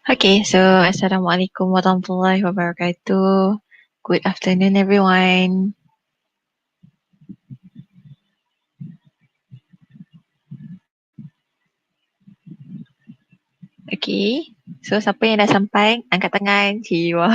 Okay, so Assalamualaikum warahmatullahi wabarakatuh. Good afternoon, everyone. Okay, so siapa yang dah sampai, angkat tangan. Jiwa.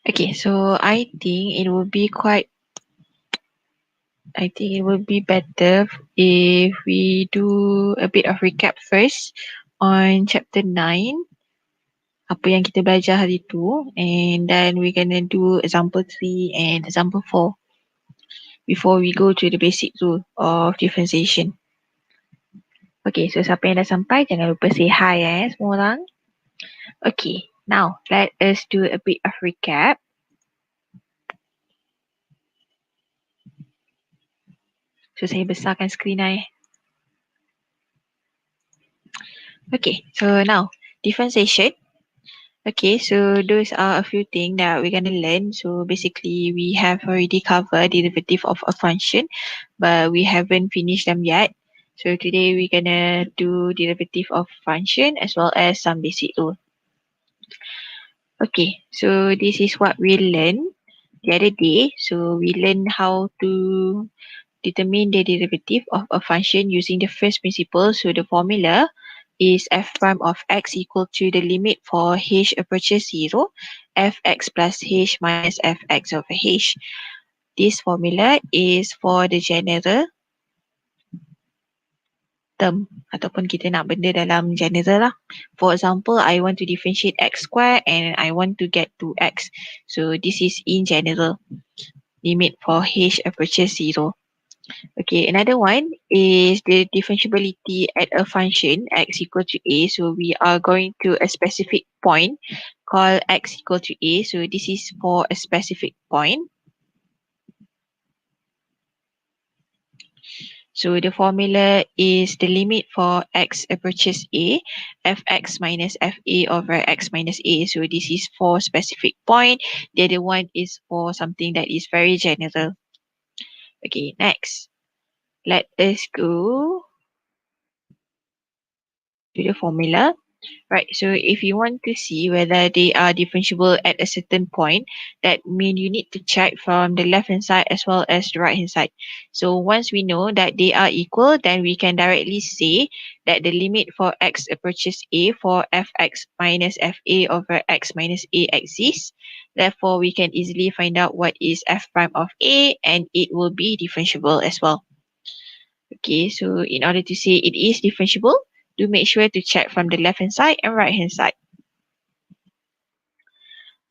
Okay, so I think it will be better if we do a bit of recap first on chapter 9, apa yang kita belajar hari tu, and then we're gonna do example 3 and example 4 before we go to the basic rule of differentiation. Okay, so siapa yang dah sampai, jangan lupa say hi semua orang. Okay, now let us do a bit of recap. So saya besarkan skrin I. Okay, so now differentiation. Okay, so those are a few things that we're gonna learn. So basically we have already covered derivative of a function, but we haven't finished them yet. So today we're gonna do derivative of function as well as some basic rule. Okay, so this is what we learned the other day. So we learned how to determine the derivative of a function using the first principle. So the formula is f prime of x equal to the limit for h approaches 0, fx plus h minus fx over h. This formula is for the general term ataupun kita nak benda dalam general lah. For example, I want to differentiate x square and I want to get to x. So this is in general limit for h approaches 0. Okay, another one is the differentiability at a function x equal to a. So we are going to a specific point called x equal to a. So this is for a specific point. So the formula is the limit for x approaches a, fx minus fa over x minus a. So this is for specific point. The other one is for something that is very general. Okay, next. Let us go to the formula. Right, so if you want to see whether they are differentiable at a certain point, that means you need to check from the left hand side as well as the right hand side. So once we know that they are equal, then we can directly say that the limit for x approaches a for fx minus fa over x minus a exists. Therefore, we can easily find out what is f prime of a, and it will be differentiable as well. Okay, so in order to say it is differentiable, do make sure to check from the left hand side and right hand side.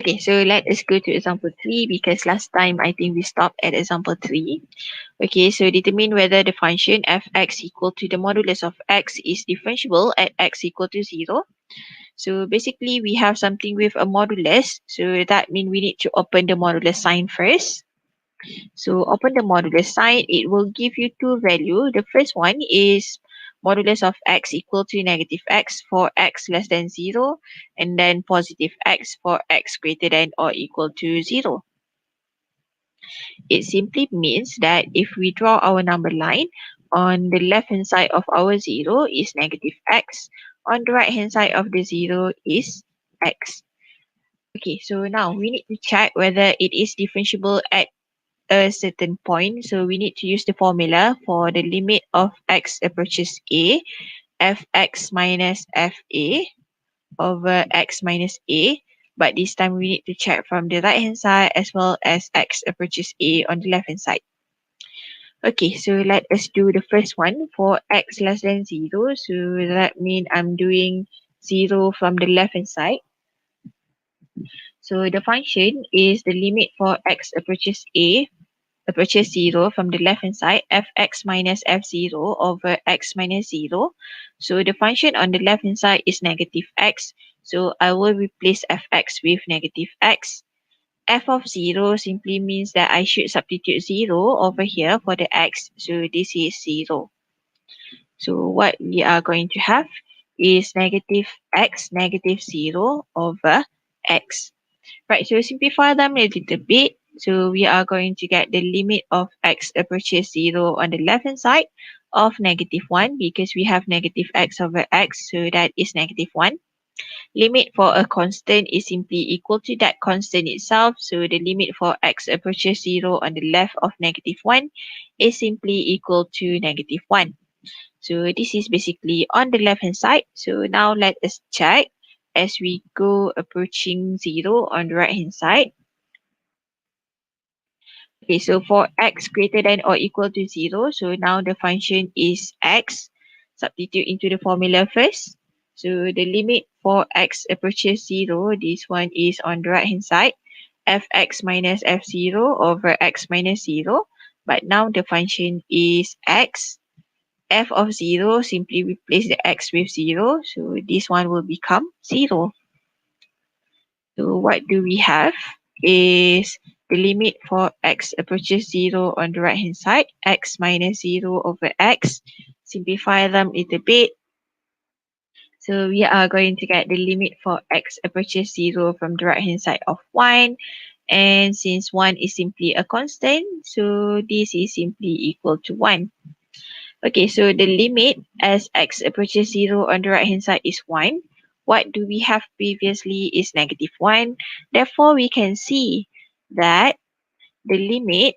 Okay, so let us go to example 3 because last time I think we stopped at example 3. Okay, so determine whether the function fx equal to the modulus of x is differentiable at x equal to 0. So basically we have something with a modulus. So that means we need to open the modulus sign first. So open the modulus sign, it will give you two values. The first one is modulus of x equal to negative x for x less than 0, and then positive x for x greater than or equal to 0. It simply means that if we draw our number line, on the left hand side of our 0 is negative x, on the right hand side of the 0 is x. Okay, so now we need to check whether it is differentiable at a certain point. So we need to use the formula for the limit of x approaches a, fx minus fa over x minus a. But this time we need to check from the right hand side as well as x approaches a on the left hand side. Okay, so let us do the first one for x less than 0. So that means I'm doing 0 from the left hand side. So the function is the limit for x approaches a approaches 0 from the left hand side, fx minus f0 over x minus 0. So the function on the left hand side is negative x. So I will replace fx with negative x. F of 0 simply means that I should substitute 0 over here for the x. So this is 0. So what we are going to have is negative x negative 0 over x. Right, so simplify them a little bit. So we are going to get the limit of x approaches 0 on the left hand side of negative 1 because we have negative x over x, so that is negative 1. Limit for a constant is simply equal to that constant itself. So the limit for x approaches 0 on the left of negative 1 is simply equal to negative 1. So this is basically on the left hand side. So now let us check as we go approaching 0 on the right hand side. Okay, so for x greater than or equal to 0, so now the function is x. Substitute into the formula first. So the limit for x approaches 0, this one is on the right hand side, fx minus f0 over x minus 0. But now the function is x. F of 0, simply replace the x with 0. So this one will become 0. So what do we have is the limit for x approaches 0 on the right hand side, x minus 0 over x. Simplify them a little bit. So we are going to get the limit for x approaches 0 from the right hand side of 1. And since 1 is simply a constant, so this is simply equal to 1. Okay, so the limit as x approaches 0 on the right hand side is 1. What do we have previously is negative 1. Therefore, we can see that the limit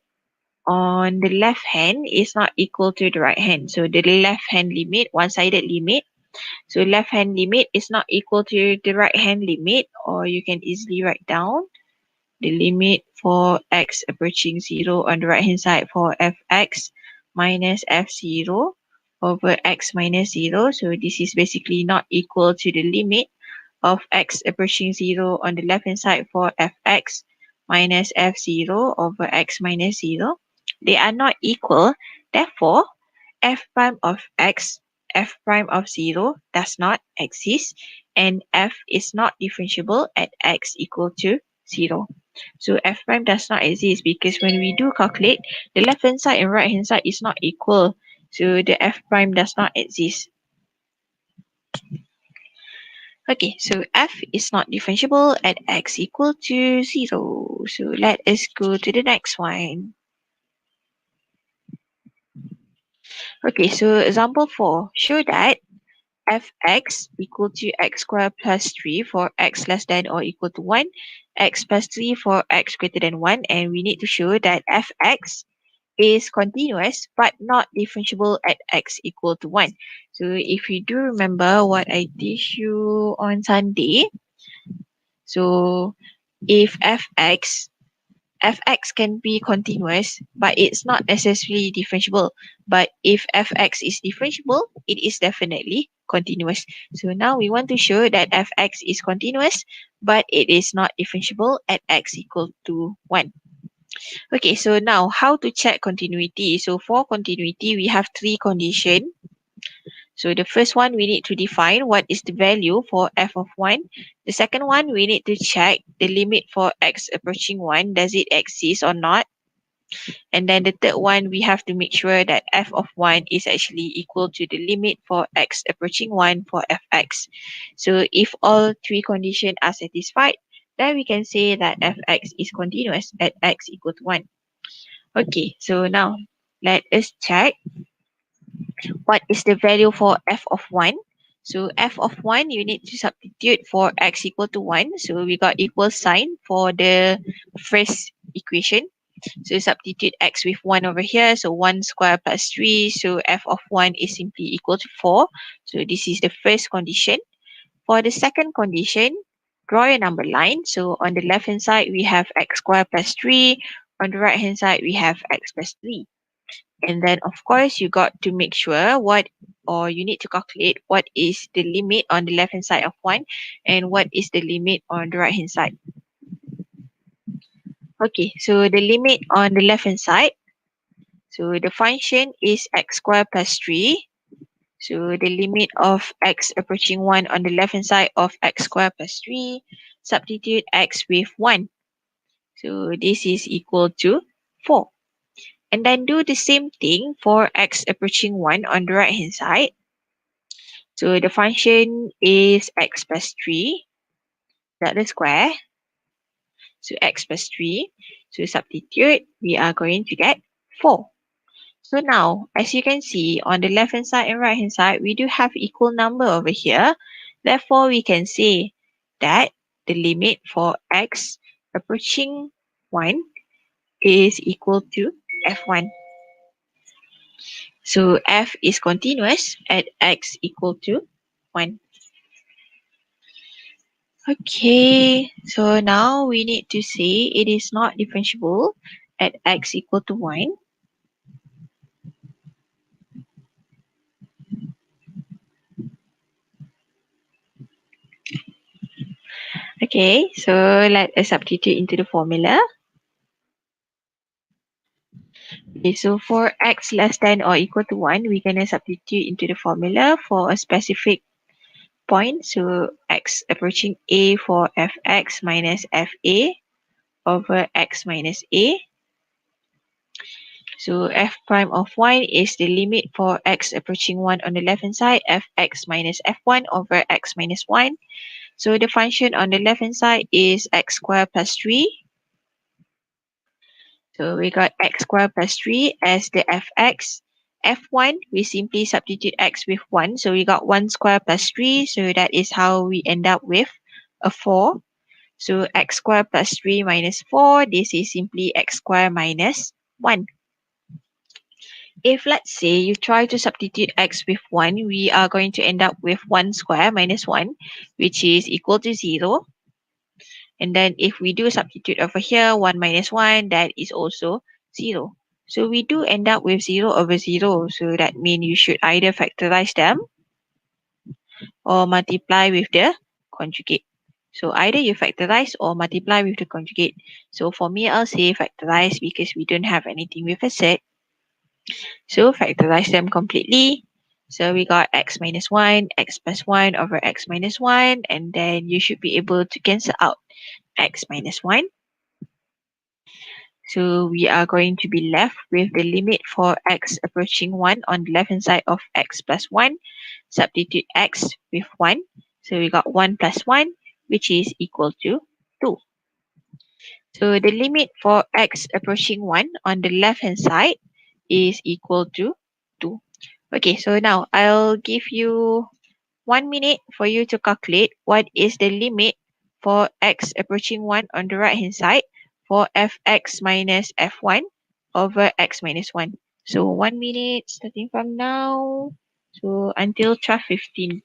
on the left hand is not equal to the right hand. So the left hand limit, one-sided limit. So left hand limit is not equal to the right hand limit, or you can easily write down the limit for x approaching 0 on the right hand side for fx minus f0 over x minus 0. So this is basically not equal to the limit of x approaching 0 on the left hand side for fx minus f0 over x minus 0. They are not equal. Therefore, f prime of x, f prime of 0 does not exist, and f is not differentiable at x equal to 0. So f prime does not exist because when we do calculate, the left hand side and right hand side is not equal. So the f prime does not exist. Okay, so f is not differentiable at x equal to 0. So let us go to the next one. Okay, so example 4. Show that fx equal to x squared plus 3 for x less than or equal to 1, x plus 3 for x greater than 1, and we need to show that fx is continuous but not differentiable at x equal to 1. So if you do remember what I teach you on Sunday, so if fx can be continuous, but it's not necessarily differentiable. But if fx is differentiable, it is definitely continuous. So now we want to show that fx is continuous, but it is not differentiable at x equal to 1. Okay, so now how to check continuity? So for continuity, we have three conditions. So the first one, we need to define what is the value for f of 1. The second one, we need to check the limit for x approaching 1. Does it exist or not? And then the third one, we have to make sure that f of 1 is actually equal to the limit for x approaching 1 for fx. So if all three conditions are satisfied, then we can say that fx is continuous at x equal to 1. Okay, so now let us check what is the value for f of 1. So f of 1, you need to substitute for x equal to 1. So we got equal sign for the first equation. So substitute x with 1 over here. So 1 square plus 3. So f of 1 is simply equal to 4. So this is the first condition. For the second condition, draw a number line. So on the left hand side, we have x squared plus 3. On the right hand side, we have x plus 3. And then, of course, you got to make sure you need to calculate what is the limit on the left hand side of 1 and what is the limit on the right hand side. Okay, so the limit on the left hand side, so the function is x squared plus 3. So the limit of x approaching 1 on the left hand side of x squared plus 3, substitute x with 1. So this is equal to 4. And then do the same thing for x approaching 1 on the right hand side. So the function is x plus 3, that the square. So x plus 3. So substitute, we are going to get 4. So now, as you can see, on the left hand side and right hand side, we do have equal number over here. Therefore, we can say that the limit for x approaching 1 is equal to f1. So f is continuous at x equal to 1. Okay, so now we need to say it is not differentiable at x equal to 1. Okay, so let us substitute into the formula. Okay, so for x less than or equal to 1, we can substitute into the formula for a specific point. So x approaching a for fx minus fa over x minus a. So f prime of 1 is the limit for x approaching 1 on the left hand side, fx minus f1 over x minus 1. So the function on the left hand side is x squared plus 3. So we got x squared plus 3 as the fx. f1, we simply substitute x with 1. So we got 1 squared plus 3. So that is how we end up with a 4. So x squared plus 3 minus 4. This is simply x squared minus 1. If let's say you try to substitute x with 1, we are going to end up with 1 square minus 1, which is equal to 0. And then if we do substitute over here, 1 minus 1, that is also 0. So we do end up with 0 over 0. So that means you should either factorize them or multiply with the conjugate. So either you factorize or multiply with the conjugate. So for me, I'll say factorize because we don't have anything with a set. So factorize them completely. So we got x minus 1, x plus 1 over x minus 1. And then you should be able to cancel out x minus 1. So we are going to be left with the limit for x approaching 1 on the left hand side of x plus 1. Substitute x with 1. So we got 1 plus 1, which is equal to 2. So the limit for x approaching 1 on the left hand side is equal to 2. Okay, so now I'll give you 1 minute for you to calculate what is the limit for x approaching 1 on the right hand side for fx minus f1 over x minus 1. So 1 minute starting from now. So until 12:15.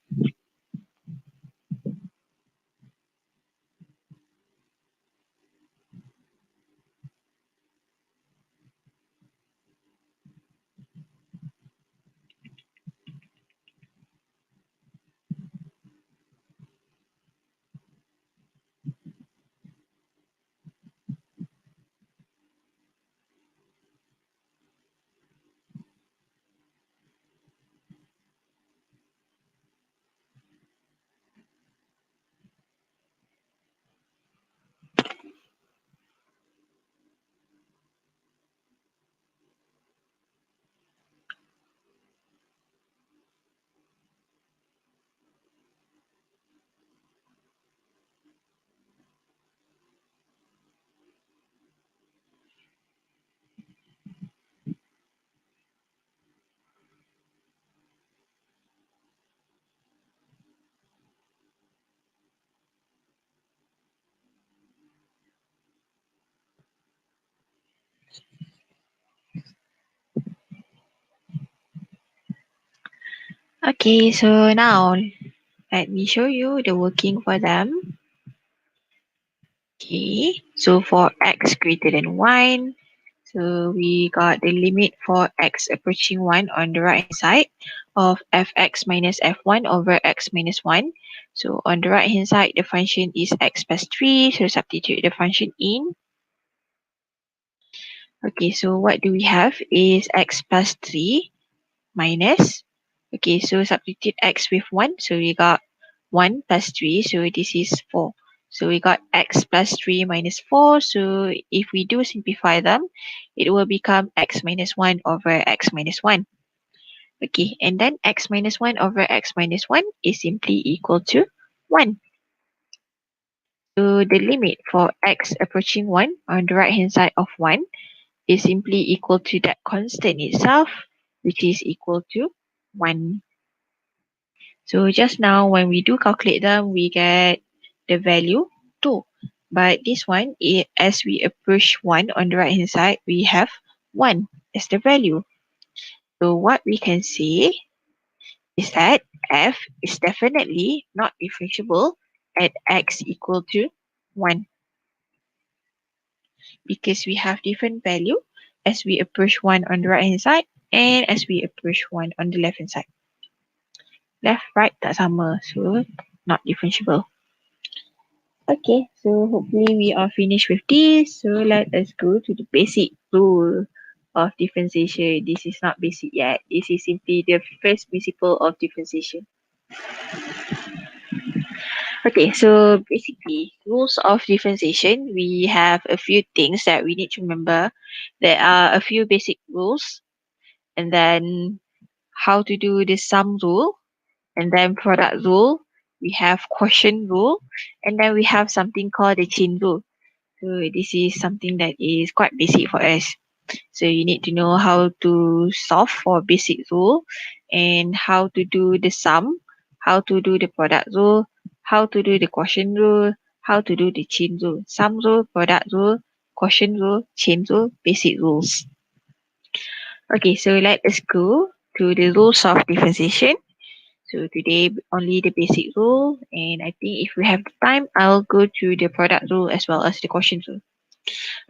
Okay, so now let me show you the working for them. Okay, so for x greater than 1, so we got the limit for x approaching 1 on the right hand side of fx minus f1 over x minus 1. So on the right hand side, the function is x plus 3. So substitute the function in. Okay, so what do we have is x plus 3 minus. Okay, so substitute x with 1. So we got 1 plus 3. So this is 4. So we got x plus 3 minus 4. So if we do simplify them, it will become x minus 1 over x minus 1. Okay, and then x minus 1 over x minus 1 is simply equal to 1. So the limit for x approaching 1 on the right hand side of 1 is simply equal to that constant itself, which is equal to 1. So just now when we do calculate them, we get the value 2. But this one, as we approach 1 on the right hand side, we have 1 as the value. So what we can say is that f is definitely not differentiable at x equal to 1 because we have different value as we approach 1 on the right hand side and as we approach 1 on the left hand side. Left, right tak sama, so not differentiable. Okay, so hopefully we are finished with this. So let us go to the basic rule of differentiation. This is not basic yet. This is simply the first principle of differentiation. Okay, so basically, rules of differentiation, we have a few things that we need to remember. There are a few basic rules, and then how to do the sum rule, and then product rule. We have quotient rule, and then we have something called the chain rule. So this is something that is quite basic for us. So you need to know how to solve for basic rule and how to do the sum, how to do the product rule, how to do the quotient rule, how to do the chain rule. Sum rule, product rule, quotient rule, chain rule, basic rules. Okay, so let us go to the rules of differentiation. So today only the basic rule, and I think if we have time, I'll go to the product rule as well as the quotient rule.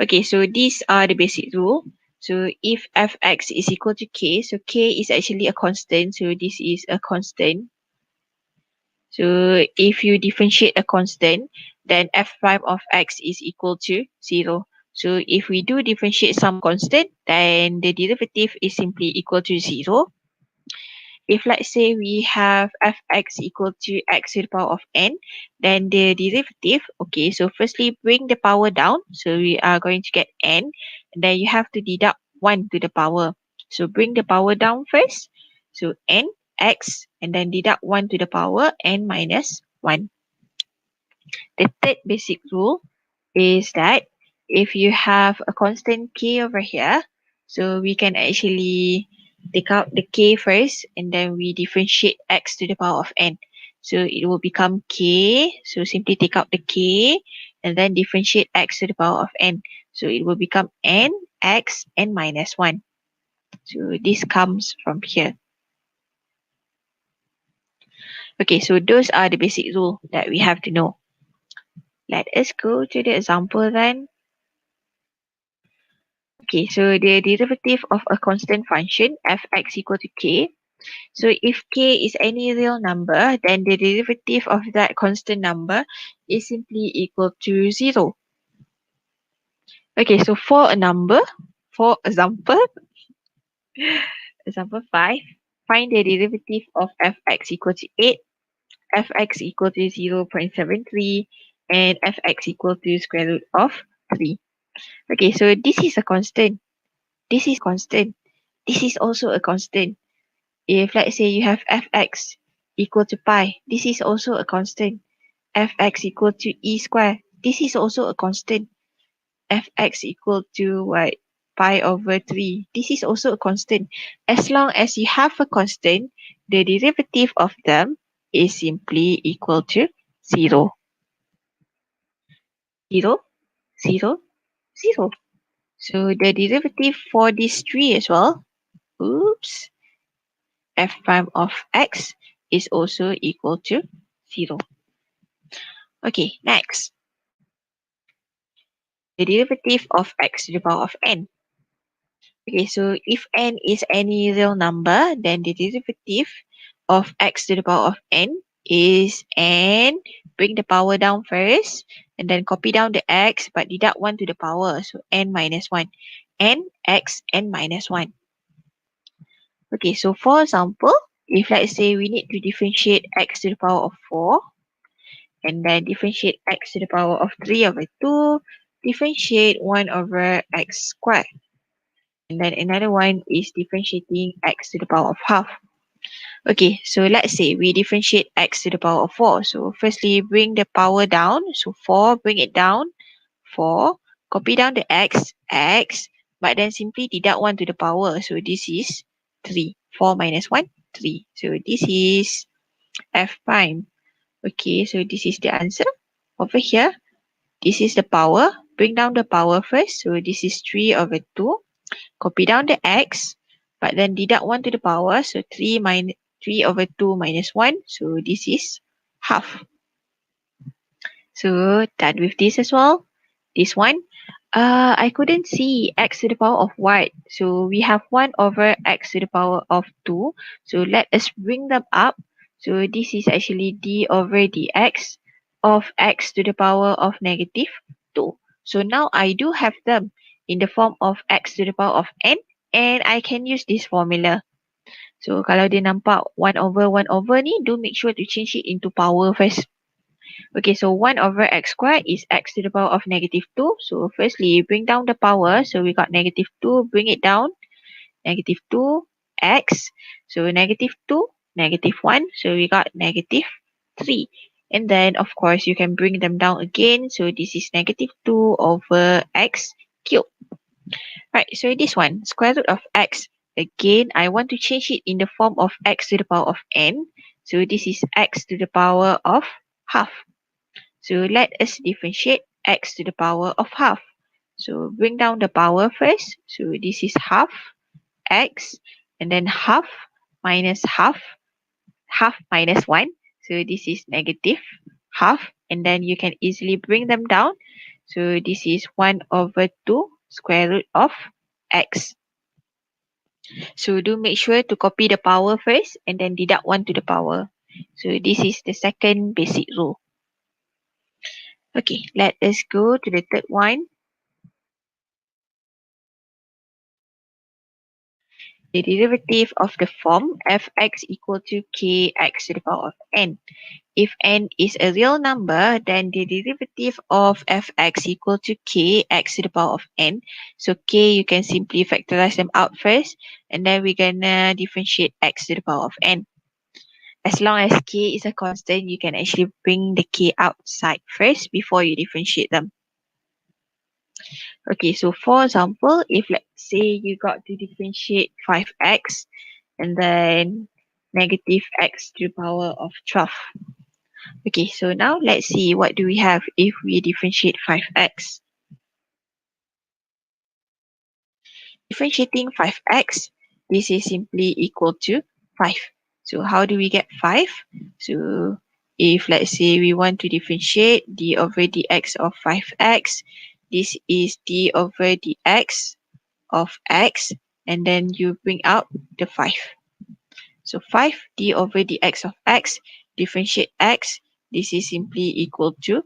Okay, so these are the basic rule. So if fx is equal to k, so k is actually a constant, so this is a constant. So if you differentiate a constant, then f prime of x is equal to 0. So if we do differentiate some constant, then the derivative is simply equal to 0. If let's say we have fx equal to x to the power of n, then the derivative, okay, so firstly bring the power down. So we are going to get n, and then you have to deduct 1 to the power. So bring the power down first. So n, x, and then deduct 1 to the power n minus 1. The third basic rule is that if you have a constant k over here, so we can actually take out the k first and then we differentiate x to the power of n. So it will become k. So simply take out the k and then differentiate x to the power of n. So it will become n x n minus 1. So this comes from here. Okay, so those are the basic rules that we have to know. Let us go to the example then. Okay, so the derivative of a constant function fx equal to k. So if k is any real number, then the derivative of that constant number is simply equal to 0. Okay, so for a number, for example, example 5, find the derivative of fx equal to 8, fx equal to 0.73, and fx equal to square root of 3. Okay, so this is a constant. This is constant. This is also a constant. If let's say you have fx equal to pi, this is also a constant. Fx equal to e square, this is also a constant. Fx equal to what? Pi over 3, this is also a constant. As long as you have a constant, the derivative of them is simply equal to 0. 0, 0, 0. So the derivative for these three as well, oops, f prime of x is also equal to 0. Okay, next. The derivative of x to the power of n. Okay, so if n is any real number, then the derivative of x to the power of n is n. Bring the power down first, and then copy down the x, but deduct 1 to the power, so n minus 1. N x n minus 1. Okay, so for example, if let's say we need to differentiate x to the power of 4, and then differentiate x to the power of 3 over 2, differentiate 1 over x squared. And then another one is differentiating x to the power of half. Okay, so let's say we differentiate x to the power of 4. So firstly, bring the power down. So 4, bring it down. 4, copy down the x, but then simply deduct 1 to the power. So this is 3. 4 minus 1, 3. So this is f prime. Okay, so this is the answer. Over here, this is the power. Bring down the power first. So this is 3 over 2. Copy down the x, but then deduct 1 to the power. So 3 over 2 minus 1. So this is half. So done with this as well. This one, I couldn't see x to the power of what. So we have 1 over x to the power of 2. So let us bring them up. So this is actually d over dx of x to the power of negative 2. So now I do have them in the form of x to the power of n, and I can use this formula. So kalau dia nampak 1 over 1 over ni, do make sure to change it into power first. Okay, so 1 over x squared is x to the power of negative 2. So firstly, bring down the power. So we got negative 2, bring it down. Negative 2, x. So negative 2, negative 1. So we got negative 3. And then, of course, you can bring them down again. So this is negative 2 over x cubed. Right, so this one, square root of x. Again, I want to change it in the form of x to the power of n. So this is x to the power of half. So let us differentiate x to the power of half. So bring down the power first. So this is half x, and then half minus half, half minus 1. So this is negative half, and then you can easily bring them down. So this is 1 over 2 square root of x. So do make sure to copy the power first and then deduct 1 to the power. So this is the second basic rule. Okay, let us go to the third one. The derivative of the form fx equal to kx to the power of n. If n is a real number, then the derivative of fx equal to kx to the power of n. So k, you can simply factorize them out first, and then we're gonna differentiate x to the power of n. As long as k is a constant, you can actually bring the k outside first before you differentiate them. Okay, so for example, if let's say you got to differentiate 5x and then negative x to the power of 12. Okay, so now let's see what do we have if we differentiate 5x. Differentiating 5x, this is simply equal to 5. So how do we get 5? So if let's say we want to differentiate d over dx of 5x, this is d over dx of x, and then you bring out the 5. So 5 d over dx of x, differentiate x, this is simply equal to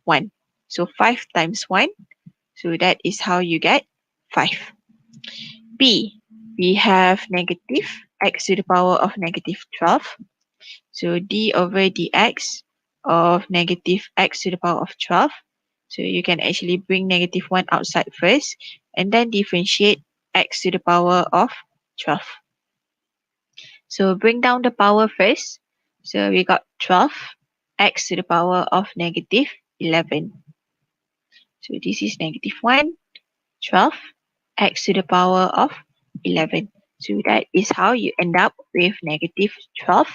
1. So 5 times 1, so that is how you get 5. B, we have negative x to the power of negative 12. So d over dx of negative x to the power of 12. So you can actually bring negative 1 outside first and then differentiate x to the power of 12. So bring down the power first. So we got 12 x to the power of negative 11. So this is negative 1, 12 x to the power of 11. So that is how you end up with negative 12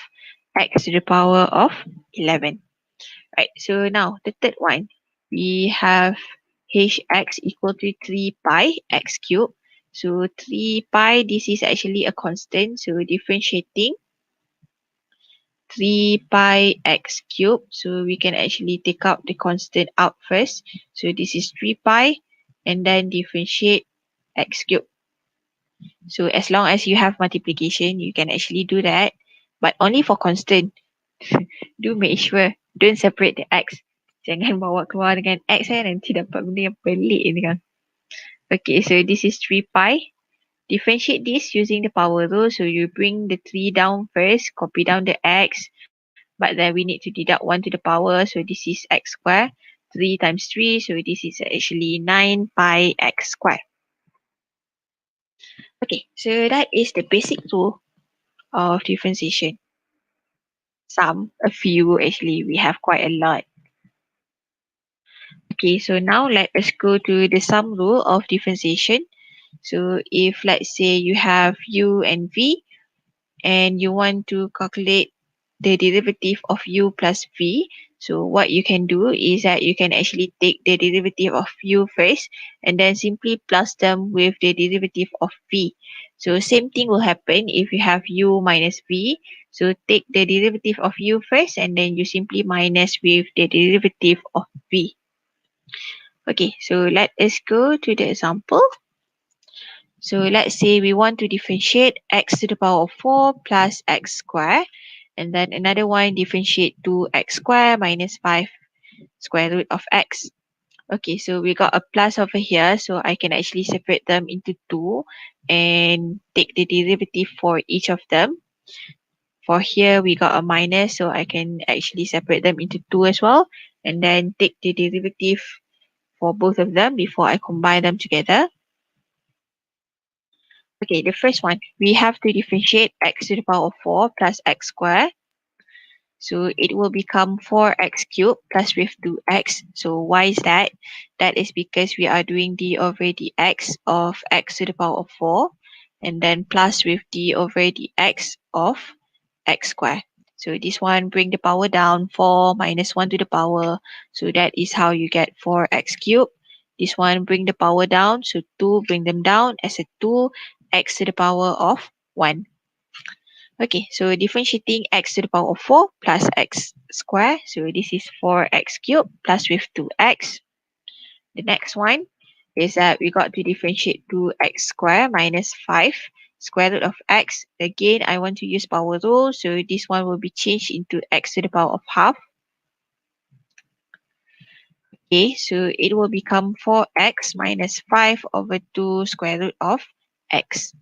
x to the power of 11. Right, so now the third one, we have hx equal to 3 pi x cubed. So 3 pi, this is actually a constant. So differentiating 3 pi x cubed. So we can actually take out the constant out first. So this is 3 pi and then differentiate x cubed. So as long as you have multiplication, you can actually do that. But only for constant. Do make sure don't separate the x. Jangan bawa keluar dengan x nanti dapat benda yang pelik ni kan. Okay, so this is 3 pi. Differentiate this using the power rule. So you bring the 3 down first, copy down the x. But then we need to deduct 1 to the power. So this is x squared. 3 times 3. So this is actually 9 pi x squared. Okay, so that is the basic rule of differentiation. Some, a few actually, we have quite a lot. Okay, so now let us go to the sum rule of differentiation. So if let's say you have u and v and you want to calculate the derivative of u plus v, so what you can do is that you can actually take the derivative of u first and then simply plus them with the derivative of v. So same thing will happen if you have u minus v. So take the derivative of u first and then you simply minus with the derivative of v. Okay, so let us go to the example. So let's say we want to differentiate x to the power of 4 plus x squared. And then another one differentiate 2x squared minus 5 square root of x. Okay, so we got a plus over here. So I can actually separate them into two and take the derivative for each of them. For here, we got a minus. So I can actually separate them into two as well. And then take the derivative for both of them before I combine them together. Okay, the first one, we have to differentiate x to the power of 4 plus x squared. So it will become 4x cubed plus with 2x. So why is that? That is because we are doing d over dx of x to the power of 4 and then plus with d over dx of x squared. So this one bring the power down, 4 minus 1 to the power. So that is how you get 4x cubed. This one bring the power down, so 2 bring them down as a 2x to the power of 1. Okay, so differentiating x to the power of 4 plus x squared. So this is 4x cubed plus with 2x. The next one is that we got to differentiate 2x squared minus 5 square root of x. Again, I want to use power rule. So this one will be changed into x to the power of half. Okay, so it will become 4x minus 5 over 2 square root of x.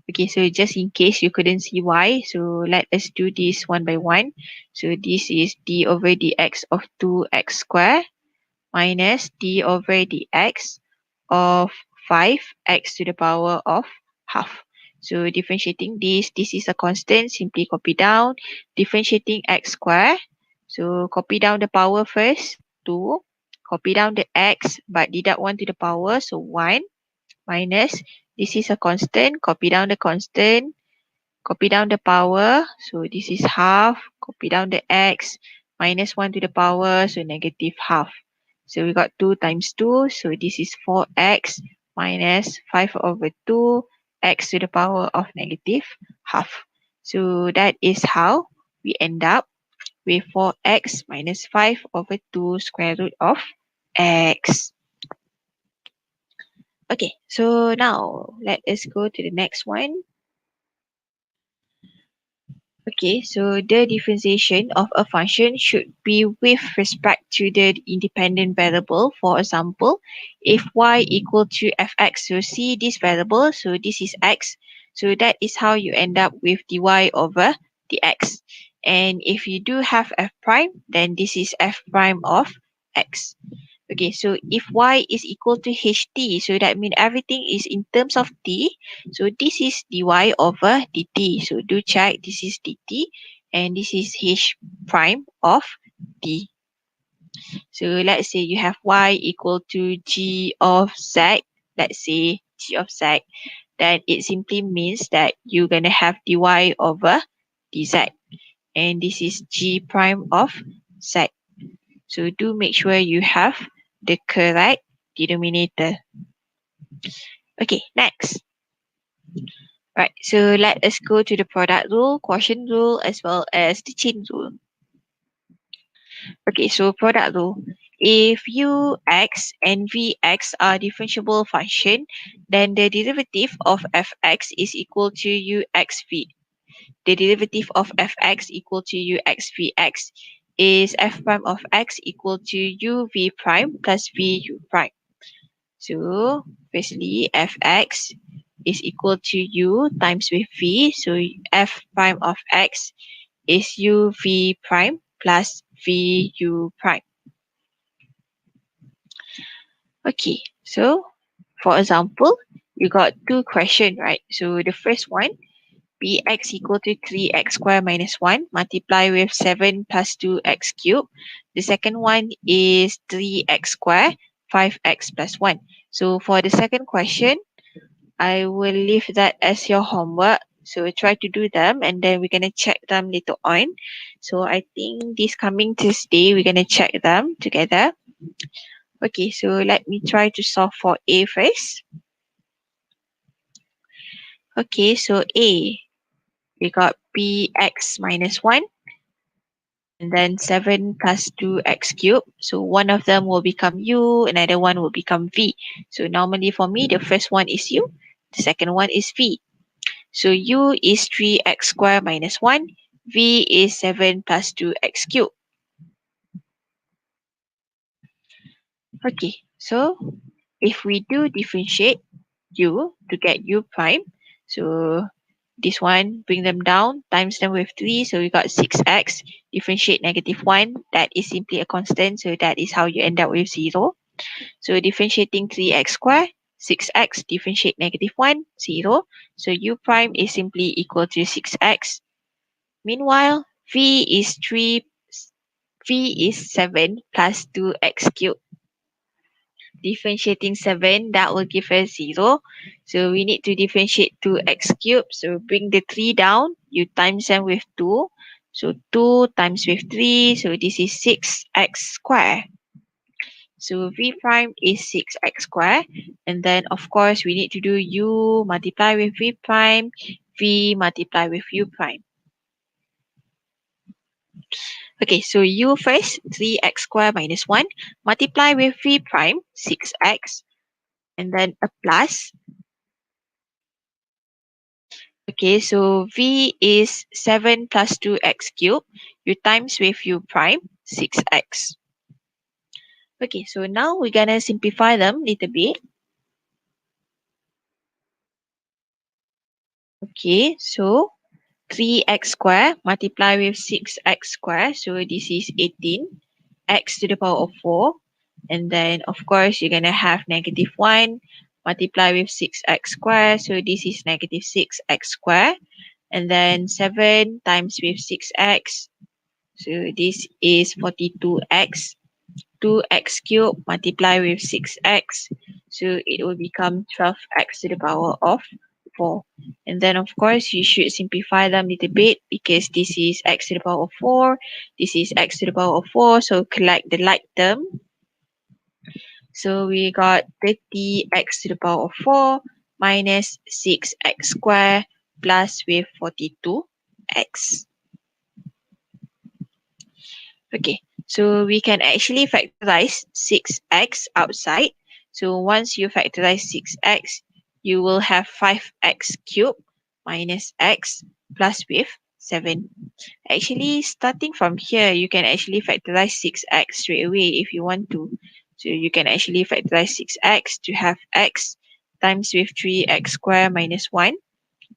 Okay, so just in case you couldn't see why, so let us do this one by one. So this is d over dx of 2x squared minus d over dx of 5x to the power of half. So differentiating this is a constant, simply copy down. Differentiating x squared, so copy down the power first, 2. Copy down the x, but deduct 1 to the power, so 1 minus, this is a constant, copy down the constant, copy down the power, so this is half, copy down the x, minus 1 to the power, so negative half. So we got 2 times 2, so this is 4x minus 5 over 2, x to the power of negative half. So that is how we end up with 4x minus 5 over 2 square root of x. Okay, so now let us go to the next one. Okay, so the differentiation of a function should be with respect to the independent variable. For example, if y equal to fx, so see this variable, so this is x. So that is how you end up with dy over dx. And if you do have f prime, then this is f prime of x. Okay, so if y is equal to ht, so that means everything is in terms of t. So this is dy over dt. So do check, this is dt and this is h prime of t. So let's say you have y equal to g of z. Let's say g of z. Then it simply means that you're going to have dy over dz. And this is g prime of z. So do make sure you have the correct denominator. Okay, next. Right, so let us go to the product rule, quotient rule, as well as the chain rule. Okay, so product rule. If ux and vx are differentiable function, then the derivative of fx is equal to uxv. The derivative of fx equal to uxvx is f prime of x equal to uv prime plus vu prime. So firstly, fx is equal to u times with v. So f prime of x is uv prime plus vu prime. Okay, so for example, you got two questions, right? So the first one, bx equal to 3x squared minus 1 multiply with 7 plus 2x cubed. The second one is 3x squared 5x plus 1. So for the second question, I will leave that as your homework. So try to do them and then we're going to check them later on. So I think this coming Tuesday, we're going to check them together. Okay, so let me try to solve for A first. Okay, so A, we got bx minus 1 and then 7 plus 2x cubed. So one of them will become u, another one will become v. So normally for me, the first one is u, the second one is v. So u is 3x squared minus 1, v is 7 plus 2x cubed. Okay, so if we do differentiate u to get u prime, so this one, bring them down, times them with 3, so we got 6x, differentiate negative 1, that is simply a constant, so that is how you end up with 0. So differentiating 3x squared, 6x, differentiate negative 1, 0. So u prime is simply equal to 6x. Meanwhile, v is 7 plus 2x cubed. Differentiating 7, that will give us 0. So we need to differentiate 2x cubed. So bring the 3 down, you times them with 2. So 2 times with 3, so this is 6x squared. So v prime is 6x squared. And then of course we need to do u multiply with v prime, v multiply with u prime. Okay, so u first, 3x squared minus 1, multiply with v prime, 6x, and then a plus. Okay, so v is 7 plus 2x cubed. You times with u prime, 6x. Okay, so now we're going to simplify them a little bit. Okay, so 3x squared multiply with 6x squared. So this is 18 x to the power of 4. And then, of course, you're going to have negative 1 multiply with 6x squared. So this is negative 6x squared. And then 7 times with 6x. So this is 42x. 2x cubed multiply with 6x. So it will become 12x to the power of 4. And then, of course, you should simplify them a little bit because this is x to the power of 4. This is x to the power of 4. So collect the like term. So we got 30x to the power of 4 minus 6x squared plus with 42x. Okay, so we can actually factorize 6x outside. So once you factorize 6x, you will have 5x cubed minus x plus with 7. Actually, starting from here, you can actually factorize 6x straight away if you want to. So you can actually factorize 6x to have x times with 3x squared minus 1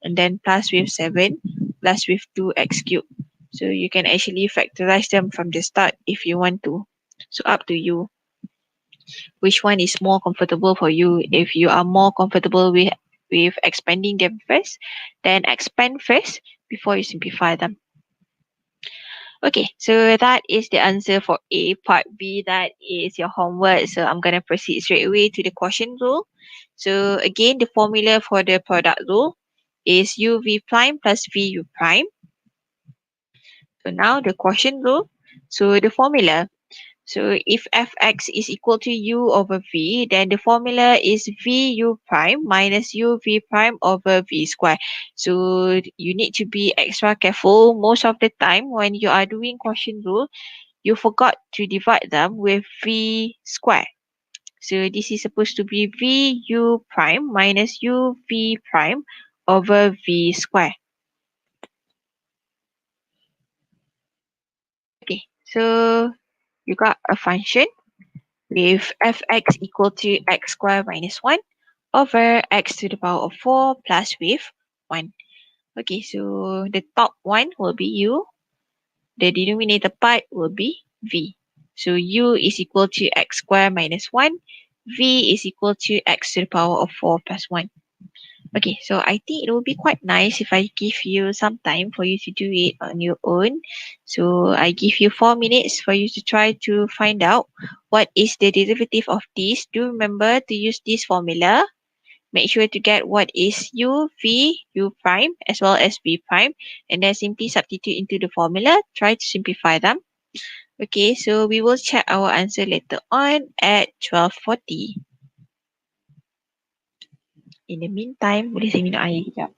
and then plus with 7 plus with 2x cubed. So you can actually factorize them from the start if you want to. So up to you. Which one is more comfortable for you? If you are more comfortable with expanding them first, then expand first before you simplify them. Okay, so that is the answer for A. Part B, that is your homework. So I'm going to proceed straight away to the quotient rule. So again, the formula for the product rule is uv prime plus vu prime. So now the quotient rule. So the formula. So if fx is equal to u over v, then the formula is vu prime minus uv prime over v square. So you need to be extra careful. Most of the time when you are doing quotient rule, you forgot to divide them with v square. So this is supposed to be vu prime minus uv prime over v square. Okay, so you got a function with fx equal to x squared minus 1 over x to the power of 4 plus with 1. Okay, so the top one will be u. The denominator part will be v. So u is equal to x squared minus 1. V is equal to x to the power of 4 plus 1. Okay, so I think it will be quite nice if I give you some time for you to do it on your own. So I give you 4 minutes for you to try to find out what is the derivative of this. Do remember to use this formula. Make sure to get what is u, v, u prime as well as v prime, and then simply substitute into the formula. Try to simplify them. Okay, so we will check our answer later on at 12:40. In the meantime, boleh saya minum air sekejap.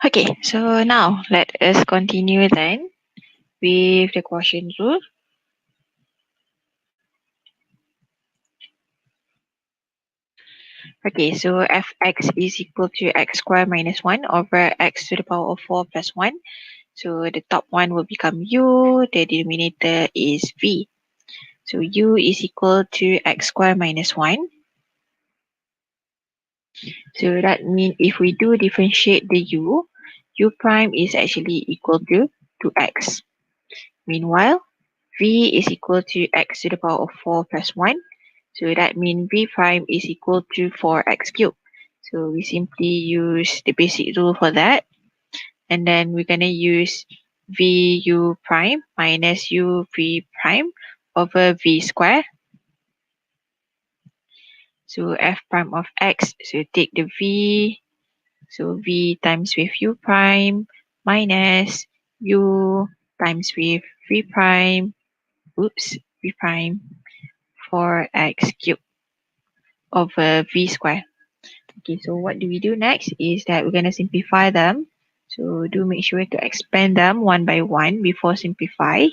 Okay, so now let us continue then with the quotient rule. Okay, so fx is equal to x squared minus 1 over x to the power of 4 plus 1. So the top one will become u, the denominator is v. So u is equal to x squared minus 1. So that means if we do differentiate the u prime is actually equal to x. Meanwhile, v is equal to x to the power of 4 plus 1. So that means v prime is equal to 4x cubed. So we simply use the basic rule for that. And then we're going to use vu prime minus u v prime over v square. So f prime of x, so take the v, so v times with u prime minus u times with v prime, v prime 4x cubed over v square. Okay, so what do we do next is that we're going to simplify them. So do make sure to expand them one by one before simplify.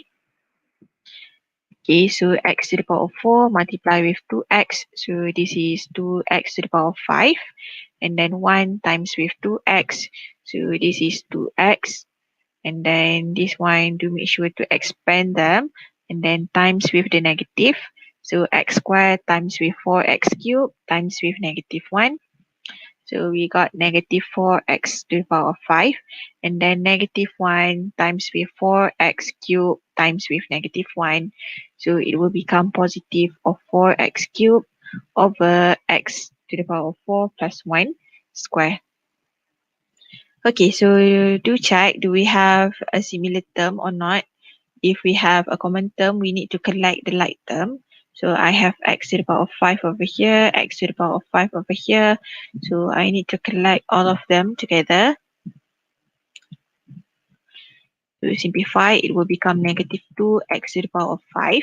Okay, so x to the power of 4 multiply with 2x. So this is 2x to the power of 5. And then 1 times with 2x. So this is 2x. And then this one, do make sure to expand them. And then times with the negative. So x squared times with 4x cubed times with negative 1. So we got negative 4x to the power of 5. And then negative 1 times with 4x cubed times with negative 1. So it will become positive of 4x cubed over x to the power of 4 plus 1 square. Okay, so do check, do we have a similar term or not? If we have a common term, we need to collect the like term. So I have x to the power of 5 over here, x to the power of 5 over here. So I need to collect all of them together. To simplify, it will become negative 2x to the power of 5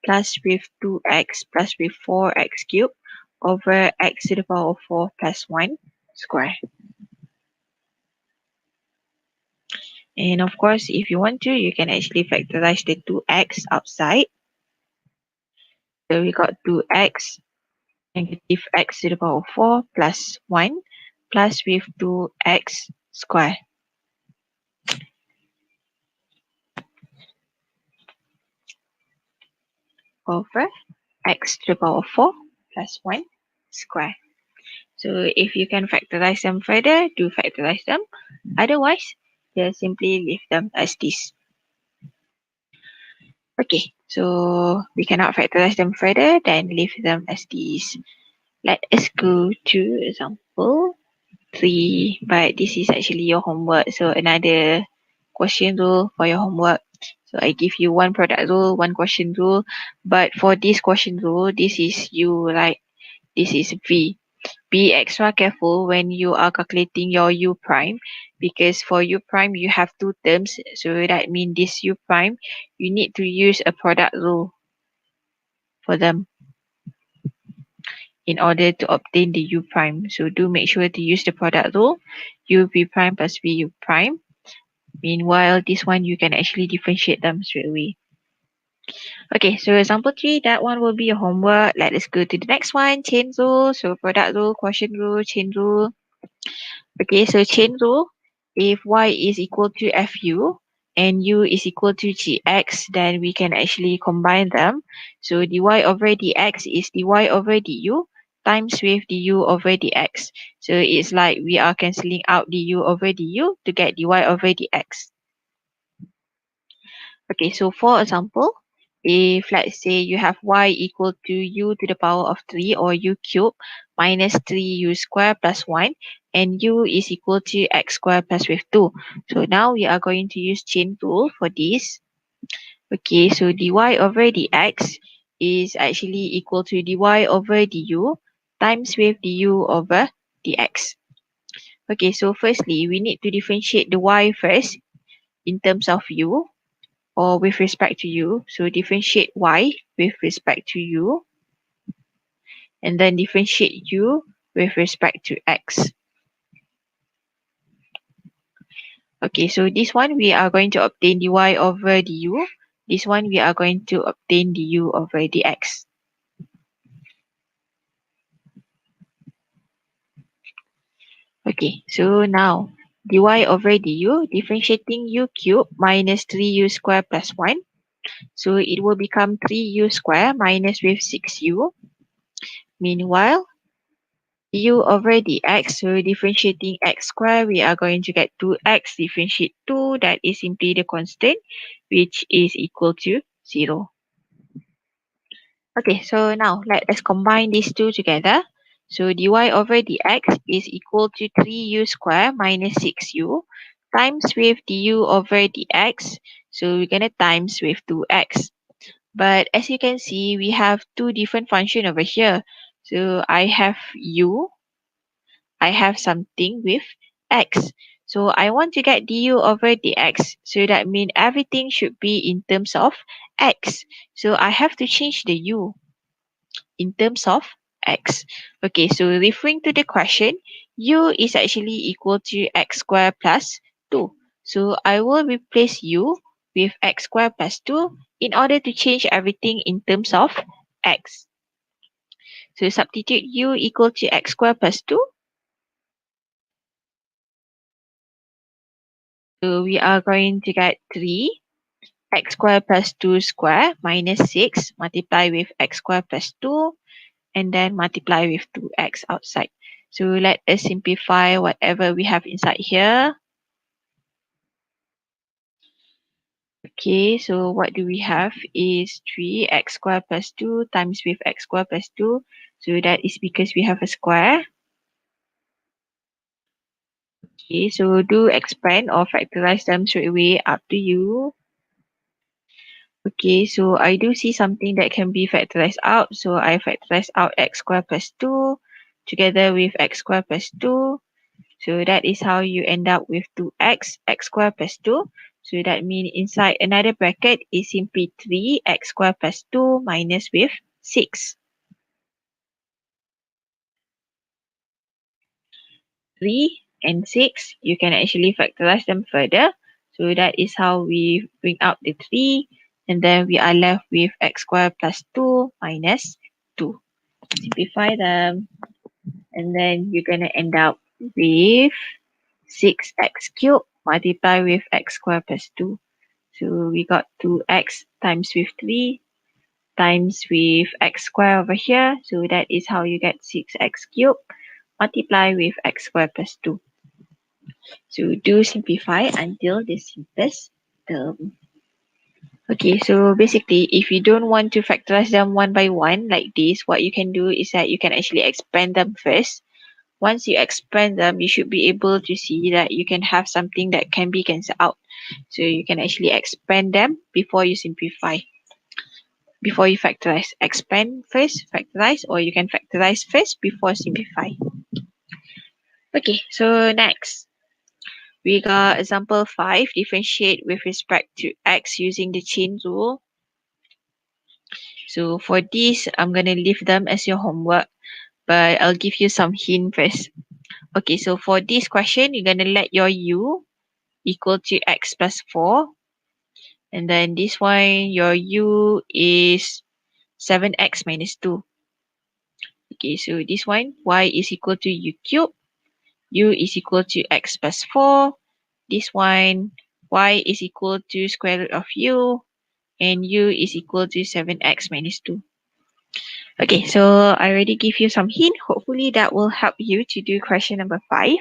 plus with 2x plus with 4x cubed over x to the power of 4 plus 1 square. And of course, if you want to, you can actually factorize the 2x outside. So we got 2x negative x to the power of 4 plus 1 plus with 2x square over x to the power of 4 plus 1 square. So if you can factorize them further, do factorize them. Otherwise, just simply leave them as this. Okay, so we cannot factorize them further, then leave them as these. Let us go to example 3, but this is actually your homework. So another question rule for your homework. So I give you one product rule, one question rule, but for this question rule, this is u, right? This is v. Be extra careful when you are calculating your u prime, because for u prime you have two terms. So that means this u prime, you need to use a product rule for them in order to obtain the u prime. So do make sure to use the product rule, u v prime plus v u prime. Meanwhile, this one you can actually differentiate them straight away. Okay, so example 3, that one will be your homework. Let us go to the next one, chain rule. So product rule, quotient rule, chain rule. Okay, so chain rule, if y is equal to fu and u is equal to gx, then we can actually combine them. So dy over dx is dy over du times with du over dx. So it's like we are cancelling out du over du to get dy over dx. Okay, so for example, if let's say you have y equal to u to the power of 3 or u cubed minus 3u square plus 1 and u is equal to x square plus with 2. So now we are going to use chain rule for this. Okay, so dy over dx is actually equal to dy over du times with du over dx. Okay, so firstly, we need to differentiate the y first in terms of u, or with respect to u. So differentiate y with respect to u, and then differentiate u with respect to x. Okay, so this one we are going to obtain dy over du. This one we are going to obtain du over dx. Okay, so now dy over du, differentiating u cubed minus 3u square plus 1. So it will become 3u square minus with 6u. Meanwhile, u over dx, so differentiating x square, we are going to get 2x differentiate 2, that is simply the constant, which is equal to 0. Okay, so now let us combine these two together. So dy over dx is equal to 3u square minus 6u times with du over dx. So we're going to times with 2x. But as you can see, we have two different functions over here. So I have u, I have something with x. So I want to get du over dx. So that means everything should be in terms of x. So I have to change the u in terms of x. Okay, so referring to the question, u is actually equal to x squared plus 2. So I will replace u with x squared plus 2 in order to change everything in terms of x. So substitute u equal to x squared plus 2. So we are going to get 3 x squared plus 2 square minus 6 multiply with x squared plus 2 and then multiply with 2x outside. So let us simplify whatever we have inside here. Okay, so what do we have is 3x squared plus 2 times with x squared plus 2. So that is because we have a square. Okay, so do expand or factorize them straight away, up to you. Okay, so I do see something that can be factorized out. So I factorize out x squared plus 2 together with x squared plus 2. So that is how you end up with 2x, x squared plus 2. So that means inside another bracket is simply 3x squared plus 2 minus with 6. 3 and 6, you can actually factorize them further. So that is how we bring out the 3. And then we are left with x squared plus 2 minus 2. Simplify them. And then you're going to end up with 6x cubed multiply with x squared plus 2. So we got 2x times with 3 times with x squared over here. So that is how you get 6x cubed multiply with x squared plus 2. So do simplify until the simplest term. Okay, so basically, if you don't want to factorize them one by one like this, what you can do is that you can actually expand them first. Once you expand them, you should be able to see that you can have something that can be cancelled out. So you can actually expand them before you simplify. Before you factorize, expand first, factorize, or you can factorize first before simplify. Okay, so next. We got example 5, differentiate with respect to x using the chain rule. So for this, I'm going to leave them as your homework, but I'll give you some hint first. Okay, so for this question, you're going to let your u equal to x plus 4. And then this one, your u is 7x minus 2. Okay, so this one, y is equal to u cubed. U is equal to x plus 4. This one, y is equal to square root of u. And u is equal to 7x minus 2. Okay, so I already give you some hint. Hopefully that will help you to do question number 5.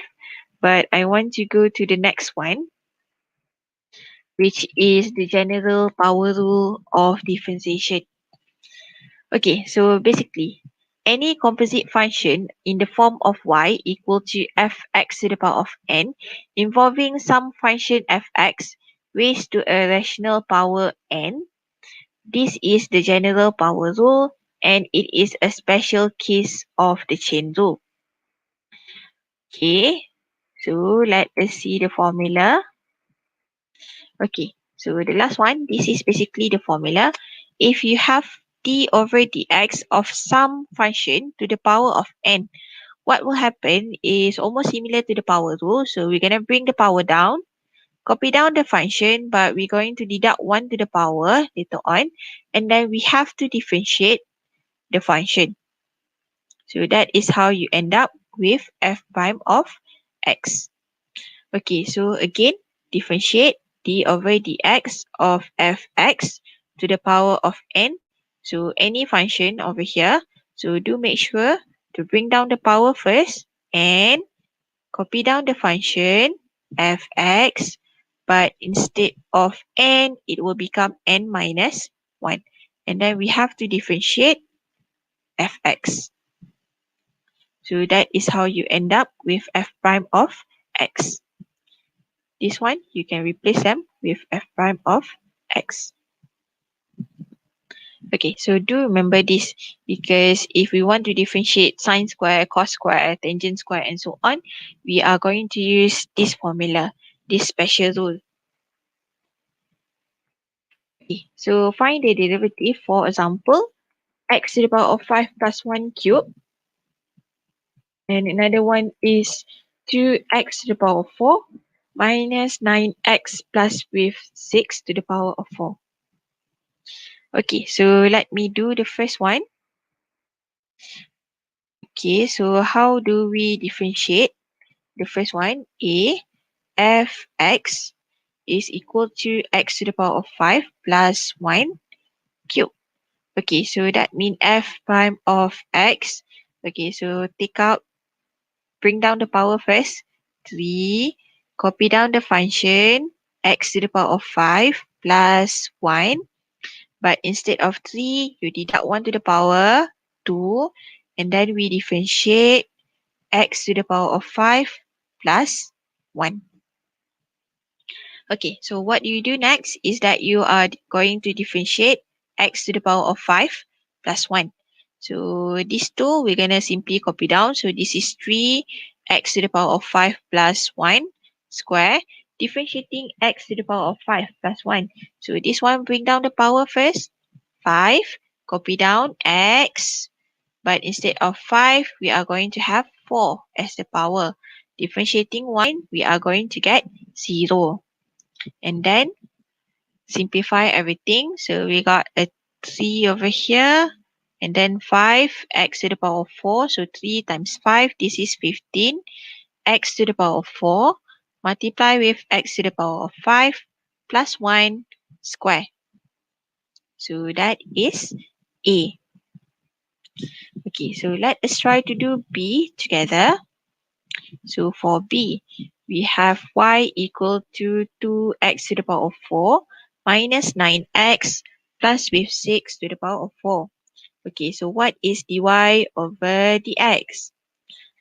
But I want to go to the next one, which is the general power rule of differentiation. Okay, so basically, any composite function in the form of y equal to fx to the power of n involving some function fx raised to a rational power n. This is the general power rule and it is a special case of the chain rule. Okay, so let us see the formula. Okay, so the last one, this is basically the formula. If you have d over dx of some function to the power of n, what will happen is almost similar to the power rule. So we're going to bring the power down, copy down the function, but we're going to deduct 1 to the power later on. And then we have to differentiate the function. So that is how you end up with f prime of x. Okay, so again, differentiate d over dx of fx to the power of n. So any function over here. So do make sure to bring down the power first and copy down the function fx, but instead of n, it will become n minus 1. And then we have to differentiate fx. So that is how you end up with f prime of x. This one, you can replace them with f prime of x. Okay, so do remember this, because if we want to differentiate sine square, cos square, tangent square, and so on, we are going to use this formula, this special rule. Okay, so find the derivative, for example, x to the power of 5 plus 1 cube. And another one is 2x to the power of 4 minus 9x plus with 6 to the power of 4. Okay, so let me do the first one. Okay, so how do we differentiate? The first one, A, fx is equal to x to the power of 5 plus 1 cube. Okay, so that means f prime of x. Okay, so take out, bring down the power first. 3, copy down the function x to the power of 5 plus 1. But instead of 3, you deduct 1 to the power 2. And then we differentiate x to the power of 5 plus 1. Okay, so what you do next is that you are going to differentiate x to the power of 5 plus 1. So these two, we're going to simply copy down. So this is 3x to the power of 5 plus 1 square. Differentiating x to the power of 5 plus 1. So this one, bring down the power first. 5, copy down x. But instead of 5, we are going to have 4 as the power. Differentiating 1, we are going to get 0. And then simplify everything. So we got a 3 over here. And then 5, x to the power of 4. So 3 times 5, this is 15. X to the power of 4. Multiply with x to the power of 5 plus 1 square. So that is A. Okay, so let us try to do B together. So for B, we have y equal to 2x to the power of 4 minus 9x plus with 6 to the power of 4. Okay, so what is dy over dx?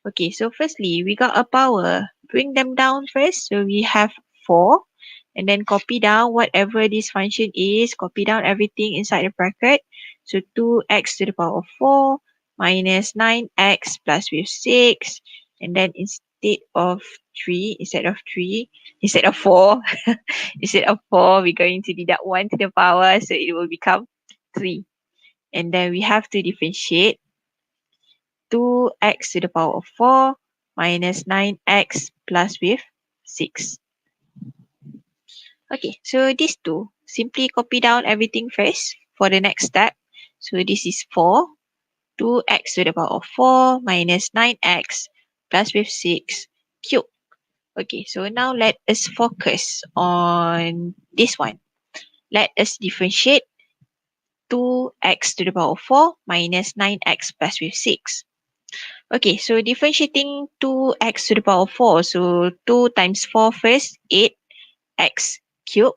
Okay, so firstly, we got a power. Bring them down first. So we have 4. And then copy down whatever this function is. Copy down everything inside the bracket. So 2x to the power of 4 minus 9x plus with 6. And then instead of 3, instead of 4, instead of 4, we're going to deduct 1 to the power. So it will become 3. And then we have to differentiate 2x to the power of 4 minus 9x plus with 6. Okay, so these two, simply copy down everything first for the next step. So this is 4, 2x to the power of 4 minus 9x plus with 6 cube. Okay, so now let us focus on this one. Let us differentiate 2x to the power of 4 minus 9x plus with 6. Okay, so differentiating 2x to the power of 4. So 2 times 4 first, 8x cubed.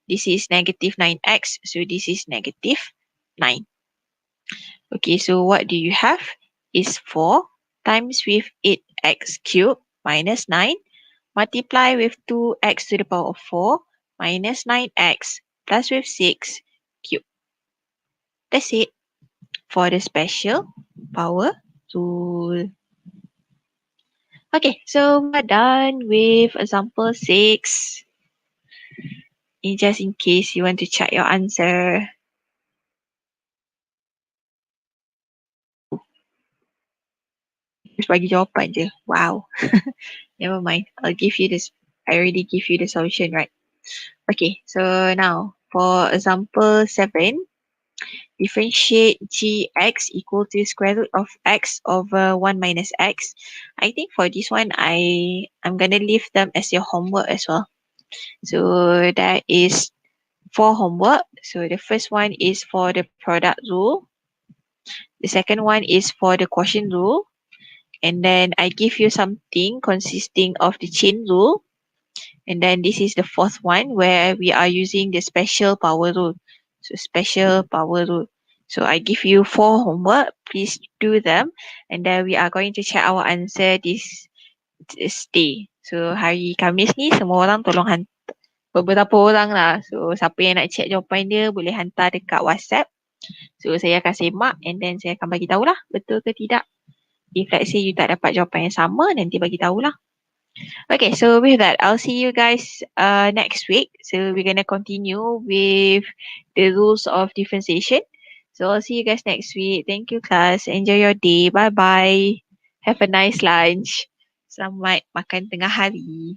This is negative 9x. So this is negative 9. Okay, so what do you have? Is 4 times with 8x cubed minus 9. Multiply with 2x to the power of 4 minus 9x plus with 6 cubed. That's it for the special power rule. Okay, so we are done with example 6. Just in case you want to check your answer. Just bagi jawapan je. Wow. Never mind. I'll give you this. I already give you the solution, right? Okay, so now for example 7, differentiate gx equal to square root of x over 1 minus x. I think for this one, I'm going to leave them as your homework as well. So that is 4 homework. So the first one is for the product rule. The second one is for the quotient rule. And then I give you something consisting of the chain rule. And then this is the fourth one where we are using the special power rule. So special power rule. So I give you 4 homework. Please do them. And then we are going to check our answer this day. So hari Khamis ni semua orang tolong hantar. Beberapa orang lah. So siapa yang nak check jawapan dia boleh hantar dekat WhatsApp. So saya akan semak and then saya akan bagi tahulah betul ke tidak. If let's say you tak dapat jawapan yang sama, nanti bagi tahulah. Okay, so with that, I'll see you guys next week. So we're gonna continue with the rules of differentiation. So I'll see you guys next week. Thank you, class. Enjoy your day. Bye bye. Have a nice lunch. Selamat makan tengah hari.